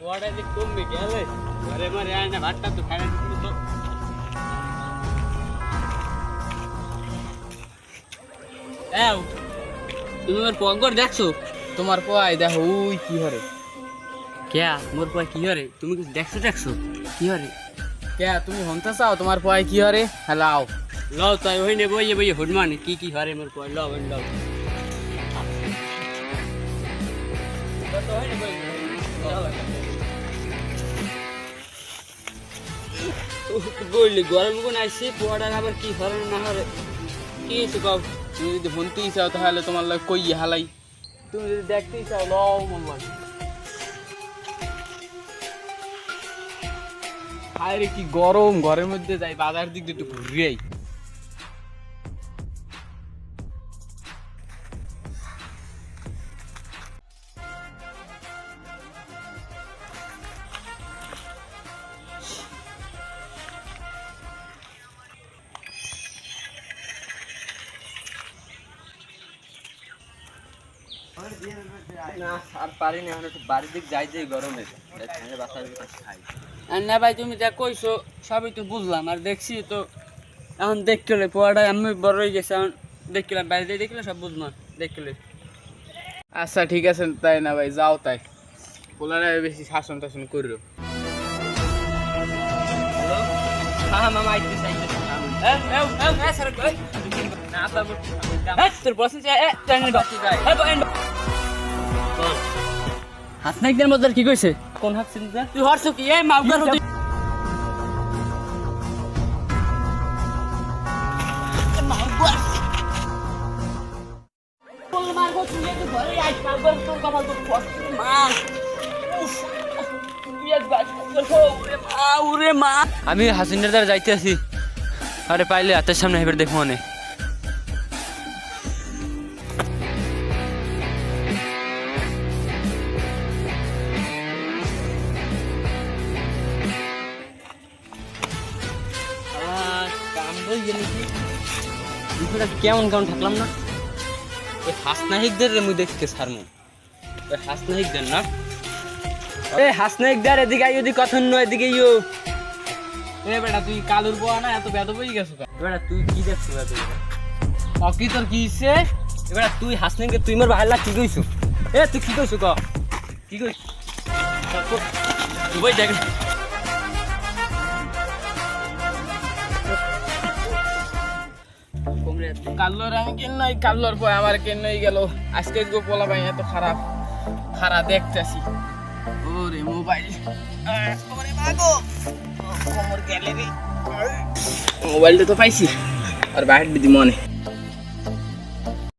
পোয়াটা যে কমবে গেলে ঘরে মারে আয় না ভাতটা তো খাই তো এও তুমি আমার পগর দেখছো তোমার পোয়াই দেখো ওই কি হরে কেয়া মোর পোয়া কি হরে তুমি কিছু দেখছো কি হরে কে তুমি হনতে চাও তোমার পোয়াই কি হরে হ্যালো লও তাই ওই নে বইয়ে বইয়ে হুডমান কি হরে মোর পোয়া লও লও তো হয় না বই বললি গরম কোন আইসি পোয়াটা আবার কি হরে না হরে কি হয়েছে কও তুমি যদি হনতেই চাও তাহলে তোমার লাগে কই হালাই তুমি যদি দেখতেই চাও লও মোবাইল হায় রে কি গরম ঘরের মধ্যে যাই বাজার দিক দিয়ে একটু ঘুরে আই না আর পারি না এখন একটু বাড়ির দিক যাই যাই গরমে খাই না ভাই তুমি যা কইছো সবই তো বুঝলাম আর দেখছি তো এখন দেখলে পোয়াটা আমি বড় হয়ে গেছে এখন দেখলাম বাইরে দিয়ে দেখলে সব বুঝলাম দেখলে আচ্ছা ঠিক আছে তাই না ভাই যাও তাই পোলারে বেশি শাসন টাসন করো হ্যাঁ মামা আইতে চাই হাসনাইকদের মধ্যে কি কইছে কোন হাত চিন্তা তুই হরছ কি এই মাউকার হতে মাউকার বল মারগো তুই এই ঘরে আইস মাউকার তোর কথা তো ফসল মার উফ তুই এক বাজ করছো ওরে মা আমি হাসিনের দ্বারা যাইতে আছি আরে পাইলে হাতের সামনে হেবার দেখো মনে কেমন কেমন থাকলাম না ওই হাসনাহিকদের মুই দেখতে সারমু ওই হাসনাহিকদের না এই হাসনাহিকদের এদিকে আই ওদিকে কথা নয় এদিকে ইও এ বেটা তুই কালুর পোয়া না এত বেদ বই গেছো এবারে তুই কি দেখছিস অকি তোর কি ইচ্ছে এবারে তুই হাসনাহিককে তুই মোর ভাইলা কি কইছো এ তুই কি কইছো ক কি কইছ বই দেখ কাল্লোর আমি কেন নই কাল্লোর পয় আমার কেন নই গেল আজকে গো পোলা ভাই এত খারাপ খারাপ দেখতেছি ওরে মোবাইল ওরে মাগো কোমর গেলে রে মোবাইলটা তো পাইছি আর বাইরে দিদি মনে